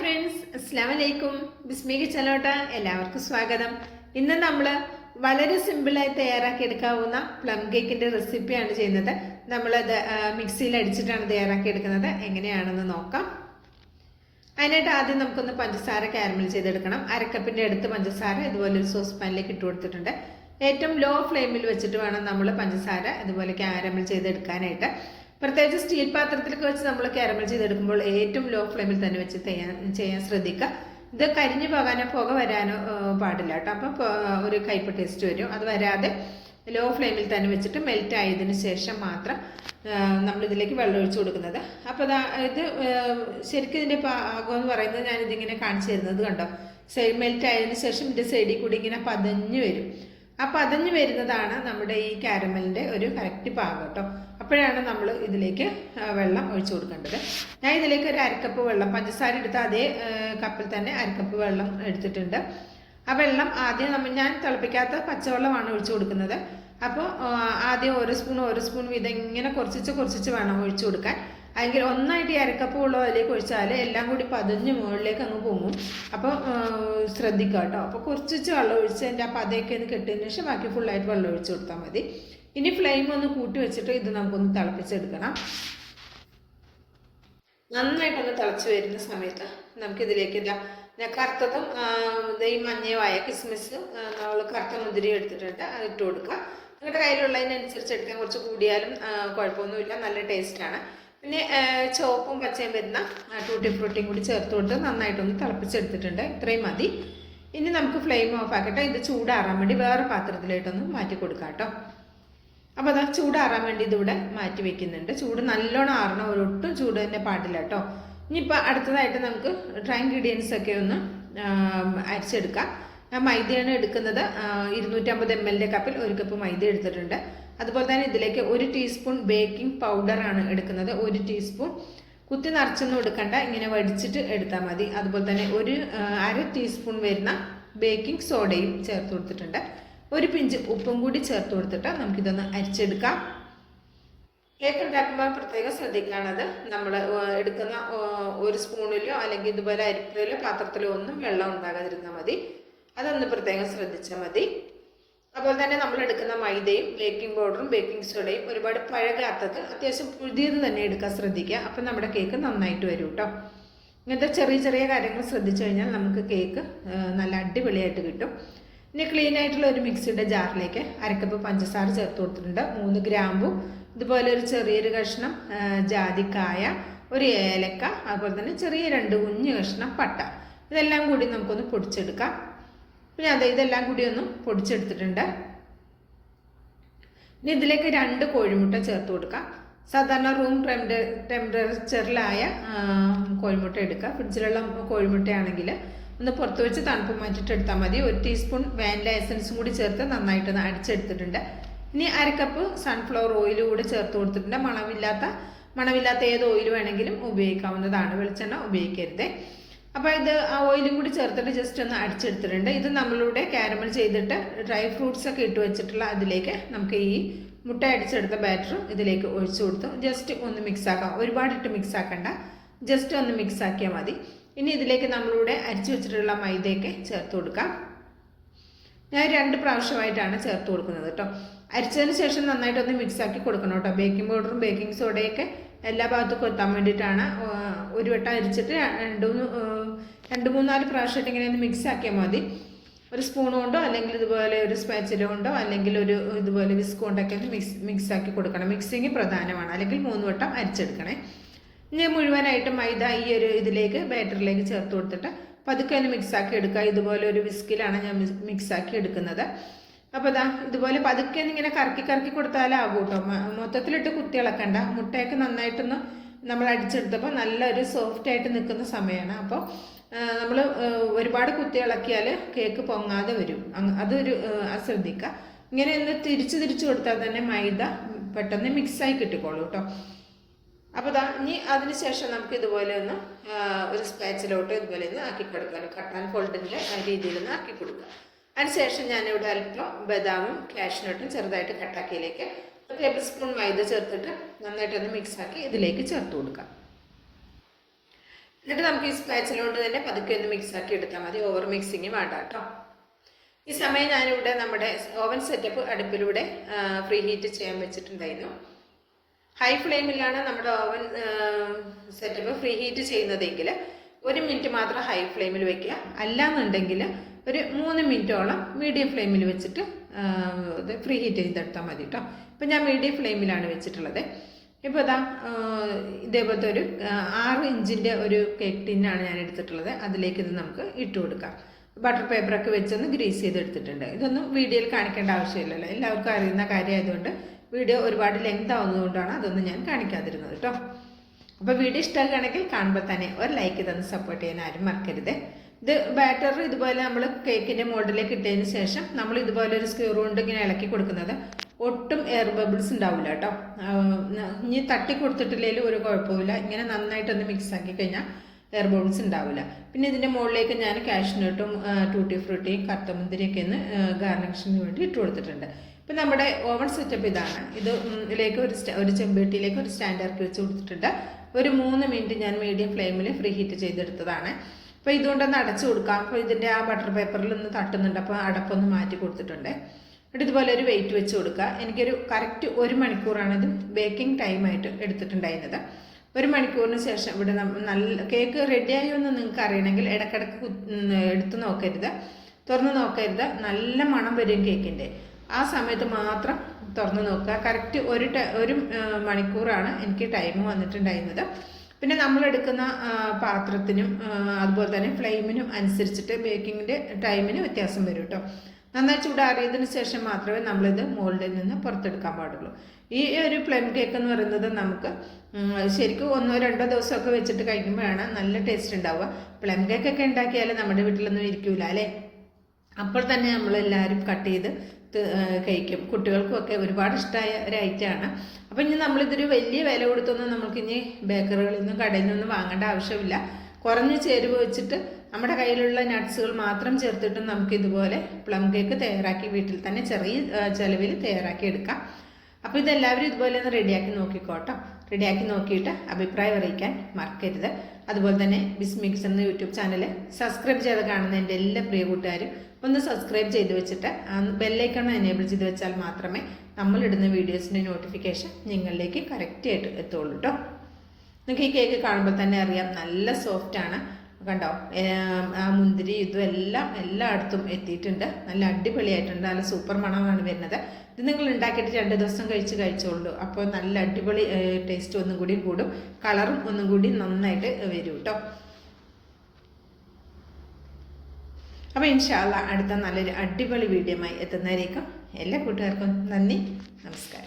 Friends, അസ്സലാമു അലൈക്കും. ബിസ്മി കിച്ചണിലോട്ട് എല്ലാവർക്കും സ്വാഗതം. ഇന്ന് നമ്മൾ വളരെ സിമ്പിളായി തയ്യാറാക്കിയെടുക്കാവുന്ന പ്ലം കേക്കിൻ്റെ റെസിപ്പിയാണ് ചെയ്യുന്നത്. നമ്മളത് മിക്സിയിൽ അടിച്ചിട്ടാണ് തയ്യാറാക്കിയെടുക്കുന്നത്. എങ്ങനെയാണെന്ന് നോക്കാം. അതിനായിട്ട് ആദ്യം നമുക്കൊന്ന് പഞ്ചസാര കാരമൽ ചെയ്തെടുക്കണം. അരക്കപ്പിൻ്റെ അടുത്ത് പഞ്ചസാര ഇതുപോലെ ഒരു സോസ് പാനിലേക്ക് ഇട്ട് കൊടുത്തിട്ടുണ്ട്. ഏറ്റവും ലോ ഫ്ലെയിമിൽ വെച്ചിട്ട് വേണം നമ്മൾ പഞ്ചസാര ഇതുപോലെ കാരമൽ ചെയ്തെടുക്കാനായിട്ട്. പ്രത്യേകിച്ച് സ്റ്റീൽ പാത്രത്തിലൊക്കെ വെച്ച് നമ്മൾ കാരമൽ ചെയ്തെടുക്കുമ്പോൾ ഏറ്റവും ലോ ഫ്ലെയിമിൽ തന്നെ വെച്ച് ചെയ്യാൻ ശ്രദ്ധിക്കുക. ഇത് കരിഞ്ഞു പോകാനോ പുക വരാനോ പാടില്ല കേട്ടോ. അപ്പം ഒരു കയ്പ് ടേസ്റ്റ് വരും. അത് വരാതെ ലോ ഫ്ലെയിമിൽ തന്നെ വെച്ചിട്ട് മെൽറ്റ് ആയതിന് ശേഷം മാത്രം നമ്മളിതിലേക്ക് വെള്ളം ഒഴിച്ചു കൊടുക്കുന്നത്. അപ്പോൾ ഇത് ശരിക്കും ഇതിൻ്റെ പാകം എന്ന് പറയുന്നത് ഞാനിതിങ്ങനെ കാണിച്ചു തരുന്നത് കണ്ടോ. മെൽറ്റ് ആയതിനു ശേഷം ഇതിൻ്റെ സൈഡിൽ കൂടി ഇങ്ങനെ പതഞ്ഞു വരും. ആ പതഞ്ഞു വരുന്നതാണ് നമ്മുടെ ഈ കാരമലിൻ്റെ ഒരു കറക്റ്റ് പാകം കേട്ടോ. അപ്പോഴാണ് നമ്മൾ ഇതിലേക്ക് വെള്ളം ഒഴിച്ചു കൊടുക്കേണ്ടത്. ഞാൻ ഇതിലേക്ക് ഒരു അരക്കപ്പ് വെള്ളം, പഞ്ചസാര എടുത്ത അതേ കപ്പിൽ തന്നെ അരക്കപ്പ് വെള്ളം എടുത്തിട്ടുണ്ട്. ആ വെള്ളം ആദ്യം ഞാൻ തിളപ്പിക്കാത്ത പച്ചവെള്ളമാണ് ഒഴിച്ചു കൊടുക്കുന്നത്. അപ്പോൾ ആദ്യം ഓരോ സ്പൂൺ വീതം ഇങ്ങനെ കുറച്ചിച്ച് വേണം ഒഴിച്ചു കൊടുക്കാൻ. അല്ലെങ്കിൽ ഒന്നായിട്ട് ഈ അരക്കപ്പ് വെള്ളം അതിലേക്ക് ഒഴിച്ചാൽ എല്ലാം കൂടി പതിഞ്ഞ് മുകളിലേക്ക് അങ്ങ് പൊങ്ങും. അപ്പോൾ ശ്രദ്ധിക്കുക കേട്ടോ. അപ്പോൾ കുറച്ചിച്ച് വെള്ളം ഒഴിച്ച് എൻ്റെ ആ പതയൊക്കെ ഒന്ന് കെട്ടിയതിന് ശേഷം ബാക്കി ഫുള്ളായിട്ട് വെള്ളം ഒഴിച്ചു കൊടുത്താൽ മതി. ഇനി ഫ്ലെയിം ഒന്ന് കൂട്ടി വെച്ചിട്ട് ഇത് നമുക്കൊന്ന് തിളപ്പിച്ചെടുക്കണം. നന്നായിട്ടൊന്ന് തിളച്ച് വരുന്ന സമയത്ത് നമുക്കിതിലേക്ക് കറുത്തതും ഈ മഞ്ഞയുമായ കിസ്മിസ് നമ്മൾ കറുത്ത മുന്തിരി എടുത്തിട്ടുണ്ട്, അത് ഇട്ട് കൊടുക്കുക. നിങ്ങളുടെ കയ്യിലുള്ളതിനനുസരിച്ച് എടുക്കാൻ, കുറച്ച് കൂടിയാലും കുഴപ്പമൊന്നുമില്ല, നല്ല ടേസ്റ്റാണ്. പിന്നെ ചുവപ്പും പച്ചയും വരുന്ന ടൂട്ടി ഫ്രൂട്ടിയും കൂടി ചേർത്ത് കൊടുത്ത് നന്നായിട്ടൊന്ന് തിളപ്പിച്ചെടുത്തിട്ടുണ്ട്. ഇത്രയും മതി. ഇനി നമുക്ക് ഫ്ലെയിം ഓഫ് ആക്കട്ടെ. ഇത് ചൂടാറാൻ വേണ്ടി വേറെ പാത്രത്തിലായിട്ടൊന്ന് മാറ്റി കൊടുക്കാം കേട്ടോ. അപ്പോൾ അത് ചൂടാറാൻ വേണ്ടി ഇതിവിടെ മാറ്റി വെക്കുന്നുണ്ട്. ചൂട് നല്ലോണം ആറണം, ഒരൊട്ടും ചൂട് തന്നെ പാടില്ല കേട്ടോ. ഇനിയിപ്പോൾ അടുത്തതായിട്ട് നമുക്ക് ഡ്രൈ ഇൻഗ്രീഡിയൻസ് ഒക്കെ ഒന്ന് അരിച്ചെടുക്കാം. ഞാൻ മൈദയാണ് എടുക്കുന്നത്. 250 ml കപ്പിൽ 1 കപ്പ് മൈദ എടുത്തിട്ടുണ്ട്. അതുപോലെ തന്നെ ഇതിലേക്ക് 1 ടീസ്പൂൺ ബേക്കിംഗ് പൗഡറാണ് എടുക്കുന്നത്. 1 ടീസ്പൂൺ കുത്തി നിറച്ചൊന്നും എടുക്കണ്ട, ഇങ്ങനെ വടിച്ചിട്ട് എടുത്താൽ മതി. അതുപോലെ തന്നെ ഒരു 1/2 ടീസ്പൂൺ വരുന്ന ബേക്കിംഗ് സോഡയും ചേർത്ത് കൊടുത്തിട്ടുണ്ട്. 1 പിഞ്ച് ഉപ്പും കൂടി ചേർത്ത് കൊടുത്തിട്ട് നമുക്കിതൊന്ന് അരിച്ചെടുക്കാം. കേക്ക് ഉണ്ടാക്കുമ്പോൾ പ്രത്യേകം ശ്രദ്ധിക്കാനുള്ളത്, നമ്മൾ എടുക്കുന്ന 1 സ്പൂണിലോ അല്ലെങ്കിൽ ഇതുപോലെ അരിപ്പയിലോ പാത്രത്തിലോ ഒന്നും വെള്ളം ഉണ്ടാകാതിരുന്നാൽ മതി. അതൊന്ന് പ്രത്യേകം ശ്രദ്ധിച്ചാൽ മതി. അതുപോലെ തന്നെ നമ്മൾ എടുക്കുന്ന മൈദയും ബേക്കിംഗ് പൗഡറും ബേക്കിംഗ് സോഡയും ഒരുപാട് പഴകാത്തത്, അത്യാവശ്യം പുതിയത് തന്നെ എടുക്കാൻ ശ്രദ്ധിക്കുക. അപ്പം നമ്മുടെ കേക്ക് നന്നായിട്ട് വരും കേട്ടോ. ഇങ്ങനത്തെ ചെറിയ കാര്യങ്ങൾ ശ്രദ്ധിച്ചു കഴിഞ്ഞാൽ നമുക്ക് കേക്ക് നല്ല അടിപൊളിയായിട്ട് കിട്ടും. ഇനി ക്ലീൻ ആയിട്ടുള്ള ഒരു മിക്സിയുടെ ജാറിലേക്ക് 1 കപ്പ് പഞ്ചസാര ചേർത്ത് കൊടുത്തിട്ടുണ്ട്. 3 ഗ്രാമ്പു, ഇതുപോലെ ഒരു ചെറിയൊരു കഷ്ണം ജാതിക്കായ, 1 ഏലക്ക, അതുപോലെ തന്നെ ചെറിയ 2 കുഞ്ഞ് കഷ്ണം പട്ട. ഇതെല്ലാം കൂടി നമുക്കൊന്ന് പൊടിച്ചെടുക്കാം. പിന്നെ ഇതെല്ലാം കൂടി ഒന്ന് പൊടിച്ചെടുത്തിട്ടുണ്ട്. ഇനി ഇതിലേക്ക് 2 കോഴിമുട്ട ചേർത്ത് കൊടുക്കാം. സാധാരണ റൂം ടെമ്പറേച്ചറിലായ കോഴിമുട്ട എടുക്കുക. ഫ്രിഡ്ജിലുള്ള കോഴിമുട്ടയാണെങ്കിൽ ഒന്ന് പുറത്ത് വെച്ച് തണുപ്പ് മാറ്റിയിട്ട് എടുത്താൽ മതി. 1 ടീസ്പൂൺ വാനില എസൻസും കൂടി ചേർത്ത് നന്നായിട്ടൊന്ന് അടിച്ചെടുത്തിട്ടുണ്ട്. ഇനി 1 കപ്പ് സൺഫ്ലവർ ഓയിൽ കൂടി ചേർത്ത് കൊടുത്തിട്ടുണ്ട്. മണമില്ലാത്ത ഏത് ഓയിൽ വേണമെങ്കിലും ഉപയോഗിക്കാവുന്നതാണ്, വെളിച്ചെണ്ണ ഉപയോഗിക്കരുത്. അപ്പോൾ ആ ഓയിലും കൂടി ചേർത്തിട്ട് ജസ്റ്റ് ഒന്ന് അടിച്ചെടുത്തിട്ടുണ്ട്. ഇത് നമ്മളിവിടെ കാരമൽ ചെയ്തിട്ട് ഡ്രൈ ഫ്രൂട്ട്സ് ഒക്കെ ഇട്ട് വെച്ചിട്ടുള്ള അതിലേക്ക് നമുക്ക് ഈ മുട്ട അടിച്ചെടുത്ത ബാറ്റർ ഇതിലേക്ക് ഒഴിച്ചു കൊടുത്ത് ജസ്റ്റ് ഒന്ന് മിക്സ് ആക്കാം. ഒരുപാടിട്ട് മിക്സ് ആക്കണ്ട, ജസ്റ്റ് ഒന്ന് മിക്സ് ആക്കിയാൽ മതി. ഇനി ഇതിലേക്ക് നമ്മളിവിടെ അരിച്ചു വെച്ചിട്ടുള്ള മൈദയൊക്കെ ചേർത്ത് കൊടുക്കാം. ഞാൻ 2 പ്രാവശ്യമായിട്ടാണ് ചേർത്ത് കൊടുക്കുന്നത് കേട്ടോ. അരിച്ചതിന് ശേഷം നന്നായിട്ടൊന്ന് മിക്സ് ആക്കി കൊടുക്കണം കേട്ടോ. ബേക്കിംഗ് പൗഡറും ബേക്കിംഗ് സോഡയൊക്കെ എല്ലാ ഭാഗത്തും എത്താൻ വേണ്ടിയിട്ടാണ്. ഒരു വട്ടം അരിച്ചിട്ട് 2-3-4 പ്രാവശ്യമായിട്ട് ഇങ്ങനെ ഒന്ന് മിക്സ് ആക്കിയാൽ മതി. ഒരു സ്പൂൺ കൊണ്ടോ അല്ലെങ്കിൽ ഇതുപോലെ ഒരു സ്പാച്ചില കൊണ്ടോ അല്ലെങ്കിൽ ഒരു ഇതുപോലെ വിസ്ക് കൊണ്ടൊക്കെ ഒന്ന് മിക്സ് ആക്കി കൊടുക്കണം. മിക്സിങ് പ്രധാനമാണ്, അല്ലെങ്കിൽ 3 വട്ടം അരിച്ചെടുക്കണേ. ഇനി മുഴുവനായിട്ട് മൈദ ഈ ഒരു ഇതിലേക്ക് ബാറ്ററിലേക്ക് ചേർത്ത് കൊടുത്തിട്ട് പതുക്കെ ഒന്ന് മിക്സ് ആക്കി എടുക്കുക. ഇതുപോലെ ഒരു വിസ്കിലാണ് ഞാൻ മിക്സ് ആക്കി എടുക്കുന്നത്. അപ്പോൾ ഇതുപോലെ പതുക്കെ ഇങ്ങനെ കറക്കി കൊടുത്താലാകും കേട്ടോ. മൊത്തത്തിലിട്ട് കുത്തി ഇളക്കണ്ട. മുട്ടയൊക്കെ നന്നായിട്ടൊന്ന് നമ്മൾ അടിച്ചെടുത്തപ്പോൾ നല്ലൊരു സോഫ്റ്റായിട്ട് നിൽക്കുന്ന സമയമാണ്. അപ്പോൾ നമ്മൾ ഒരുപാട് കുത്തി ഇളക്കിയാൽ കേക്ക് പൊങ്ങാതെ വരും. അതൊരു ശ്രദ്ധിക്കുക. ഇങ്ങനെ ഒന്ന് തിരിച്ച് കൊടുത്താൽ തന്നെ മൈദ പെട്ടെന്ന് മിക്സായി കിട്ടിക്കോളൂ കേട്ടോ. അപ്പോൾ ഇനി അതിന് ശേഷം നമുക്ക് ഇതുപോലെ ഒന്ന് ഒരു സ്പാച്ചിലോട്ട് ഇതുപോലെ ഒന്ന് ആക്കി കൊടുക്കാം. കട്ടാൻ ഫോൾഡിൻ്റെ രീതിയിലൊന്ന് ആക്കി കൊടുക്കുക. അതിനുശേഷം ഞാനിവിടെ അല്പം ബദാമും കാഷ്നട്ടും ചെറുതായിട്ട് കട്ടാക്കിയിലേക്ക് 1 ടേബിൾ സ്പൂൺ മൈദ ചേർത്തിട്ട് നന്നായിട്ടൊന്ന് മിക്സാക്കി ഇതിലേക്ക് ചേർത്ത് കൊടുക്കാം. എന്നിട്ട് നമുക്ക് ഈ സ്പാച്ചിലോട്ട് തന്നെ പതുക്കെ ഒന്ന് മിക്സ് ആക്കി എടുത്താൽ മതി. ഓവർ മിക്സിങ് വേണ്ട കേട്ടോ. ഈ സമയം ഞാനിവിടെ നമ്മുടെ ഓവൻ സെറ്റപ്പ് അടുപ്പിലൂടെ ഫ്രീ ഹീറ്റ് ചെയ്യാൻ വെച്ചിട്ടുണ്ടായിരുന്നു. ഹൈ ഫ്ലെയിമിലാണ് നമ്മുടെ ഓവൻ സെറ്റപ്പ് ഫ്രീ ഹീറ്റ് ചെയ്യുന്നതെങ്കിൽ 1 മിനിറ്റ് മാത്രം ഹൈ ഫ്ലെയിമിൽ വെക്കുക. അല്ലാന്നുണ്ടെങ്കിൽ ഒരു 3 മിനിറ്റോളം മീഡിയം ഫ്ലെയിമിൽ വെച്ചിട്ട് ഇത് ഫ്രീ ഹീറ്റ് ചെയ്തെടുത്താൽ മതി കേട്ടോ. ഇപ്പം ഞാൻ മീഡിയം ഫ്ലെയിമിലാണ് വെച്ചിട്ടുള്ളത്. ഇപ്പോൾ ഇതാ ഇതേപോലത്തെ ഒരു 6 ഇഞ്ചിൻ്റെ ഒരു കേക്ക് ടിന്നാണ് ഞാൻ എടുത്തിട്ടുള്ളത്. അതിലേക്ക് ഇത് നമുക്ക് ഇട്ട് കൊടുക്കാം. ബട്ടർ പേപ്പറൊക്കെ വെച്ചൊന്ന് ഗ്രീസ് ചെയ്തെടുത്തിട്ടുണ്ട്. ഇതൊന്നും വീഡിയോയിൽ കാണിക്കേണ്ട ആവശ്യമില്ലല്ലോ, എല്ലാവർക്കും അറിയുന്ന കാര്യമായതുകൊണ്ട്. വീഡിയോ ഒരുപാട് ലെങ്ത് ആവുന്നതുകൊണ്ടാണ് അതൊന്നും ഞാൻ കാണിക്കാതിരുന്നത് കേട്ടോ. അപ്പോൾ വീഡിയോ ഇഷ്ടമാക്കുകയാണെങ്കിൽ കാണുമ്പോൾ തന്നെ ഒരു ലൈക്ക് തന്ന് സപ്പോർട്ട് ചെയ്യാൻ ആരും മറക്കരുത്. ഇത് ബാറ്റർ ഇതുപോലെ നമ്മൾ കേക്കിൻ്റെ മോൾഡിലേക്ക് ഇട്ടതിന് ശേഷം നമ്മൾ ഇതുപോലെ ഒരു സ്ക്രൂ കൊണ്ട് ഇങ്ങനെ ഇളക്കി കൊടുക്കുന്നത് ഒട്ടും എയർ ബബിൾസ് ഉണ്ടാവില്ല കേട്ടോ. ഇനി തട്ടി കൊടുത്തിട്ടില്ലെങ്കിലും ഒരു കുഴപ്പമില്ല. ഇങ്ങനെ നന്നായിട്ടൊന്ന് മിക്സ് ആക്കി കഴിഞ്ഞാൽ എയർ ബബിൾസ് ഉണ്ടാവില്ല. പിന്നെ ഇതിൻ്റെ മുകളിലേക്ക് ഞാൻ കാഷ്നട്ടും ടൂട്ടി ഫ്രൂട്ടിയും കറുത്തമുന്തിരിയൊക്കെ ഒന്ന് ഗാർണിഷിന് വേണ്ടി ഇട്ട് കൊടുത്തിട്ടുണ്ട്. ഇപ്പം നമ്മുടെ ഓവൻ സെറ്റപ്പ് ഇതാണ്. ഇതിലേക്ക് ഒരു ചെമ്പട്ടിയിലേക്ക് ഒരു സ്റ്റാൻഡ് ഇറക്കി വെച്ച് കൊടുത്തിട്ടുണ്ട്. ഒരു 3 മിനിറ്റ് ഞാൻ മീഡിയം ഫ്ലെയിമിൽ ഫ്രീ ഹീറ്റ് ചെയ്തെടുത്തതാണ്. അപ്പോൾ ഇതുകൊണ്ടൊന്ന് അടച്ചു കൊടുക്കാം. അപ്പോൾ ഇതിൻ്റെ ആ ബട്ടർ പേപ്പറിൽ ഒന്ന് തട്ടുന്നുണ്ട്, അപ്പോൾ അടപ്പൊന്ന് മാറ്റി കൊടുത്തിട്ടുണ്ട്. എന്നിട്ട് ഇതുപോലെ ഒരു വെയിറ്റ് വെച്ച് കൊടുക്കുക. എനിക്കൊരു കറക്റ്റ് 1 മണിക്കൂറാണ് ഇത് ബേക്കിംഗ് ടൈമായിട്ട് എടുത്തിട്ടുണ്ടായിരുന്നത്. 1 മണിക്കൂറിന് ശേഷം ഇവിടെ നല്ല കേക്ക് റെഡിയായോ എന്ന് നിങ്ങൾക്ക് അറിയണമെങ്കിൽ ഇടയ്ക്കിടയ്ക്ക് എടുത്ത് നോക്കരുത്, തുറന്ന് നോക്കരുത്. നല്ല മണം വരും കേക്കിൻ്റെ. ആ സമയത്ത് മാത്രം തുറന്ന് നോക്കുക. കറക്റ്റ് 1 മണിക്കൂറാണ് എനിക്ക് ടൈം വന്നിട്ടുണ്ടായിരുന്നത്. പിന്നെ നമ്മളെടുക്കുന്ന പാത്രത്തിനും അതുപോലെ തന്നെ ഫ്ലെയിമിനും അനുസരിച്ചിട്ട് ബേക്കിങ്ങിൻ്റെ ടൈമിന് വ്യത്യാസം വരും കേട്ടോ. നന്നായി ചൂടാറിയതിന് ശേഷം മാത്രമേ നമ്മളിത് മോൾഡിൽ നിന്ന് പുറത്തെടുക്കാൻ പാടുള്ളൂ. ഈ ഒരു പ്ലം കേക്ക് എന്ന് പറയുന്നത് നമുക്ക് ശരിക്കും 1-2 ദിവസമൊക്കെ വെച്ചിട്ട് കഴിക്കുമ്പോഴാണ് നല്ല ടേസ്റ്റ് ഉണ്ടാവുക. പ്ലം കേക്കൊക്കെ ഉണ്ടാക്കിയാൽ നമ്മുടെ വീട്ടിലൊന്നും ഇരിക്കൂല അല്ലേ. അപ്പോൾ തന്നെ നമ്മളെല്ലാവരും കട്ട് ചെയ്ത് കഴിക്കും. കുട്ടികൾക്കുമൊക്കെ ഒരുപാട് ഇഷ്ടമായ ഒരു ഐറ്റമാണ്. അപ്പം ഇനി നമ്മളിതൊരു വലിയ വില കൊടുത്തൊന്നും നമുക്കിനി ബേക്കറികളിൽ നിന്നും കടയിൽ നിന്നും വാങ്ങേണ്ട ആവശ്യമില്ല. കുറഞ്ഞ ചേരുവ വെച്ചിട്ട് നമ്മുടെ കയ്യിലുള്ള നട്ട്സുകൾ മാത്രം ചേർത്തിട്ട് നമുക്കിതുപോലെ പ്ലം കേക്ക് തയ്യാറാക്കി വീട്ടിൽ തന്നെ ചെറിയ ചിലവിൽ തയ്യാറാക്കി എടുക്കാം. അപ്പോൾ ഇതെല്ലാവരും ഇതുപോലെ ഒന്ന് റെഡിയാക്കി നോക്കിക്കോട്ടോ. റെഡിയാക്കി നോക്കിയിട്ട് അഭിപ്രായം അറിയിക്കാൻ മറക്കരുത്. അതുപോലെ തന്നെ ബിസ്മിക്സ് എന്ന യൂട്യൂബ് ചാനൽ സബ്സ്ക്രൈബ് ചെയ്ത് കാണുന്ന എൻ്റെ എല്ലാ പ്രിയ കൂട്ടുകാരും ഒന്ന് സബ്സ്ക്രൈബ് ചെയ്ത് വെച്ചിട്ട് ബെല്ലൈക്കൺ എനേബിൾ ചെയ്ത് വെച്ചാൽ മാത്രമേ നമ്മളിടുന്ന വീഡിയോസിൻ്റെ നോട്ടിഫിക്കേഷൻ നിങ്ങളിലേക്ക് കറക്റ്റായിട്ട് എത്തുള്ളൂ കേട്ടോ. നിങ്ങൾക്ക് ഈ കേക്ക് കാണുമ്പോൾ തന്നെ അറിയാം നല്ല സോഫ്റ്റാണ്. കണ്ടോ, ആ മുന്തിരി ഇതും എല്ലായിടത്തും എത്തിയിട്ടുണ്ട്. നല്ല അടിപൊളിയായിട്ടുണ്ട്. നല്ല സൂപ്പർ മണമാണ് വരുന്നത്. ഇത് നിങ്ങൾ ഉണ്ടാക്കിയിട്ട് 2 ദിവസം കഴിച്ചോളൂ. അപ്പോൾ നല്ല അടിപൊളി ടേസ്റ്റ് ഒന്നും കൂടി കൂടും, കളറും ഒന്നും കൂടി നന്നായിട്ട് വരും കേട്ടോ. അപ്പോൾ ഇൻഷാ അല്ലാഹ് അടുത്ത നല്ലൊരു അടിപൊളി വീഡിയോയുമായി എത്തുന്നതായിരിക്കും. എല്ലാ കൂട്ടുകാർക്കും നന്ദി, നമസ്കാരം.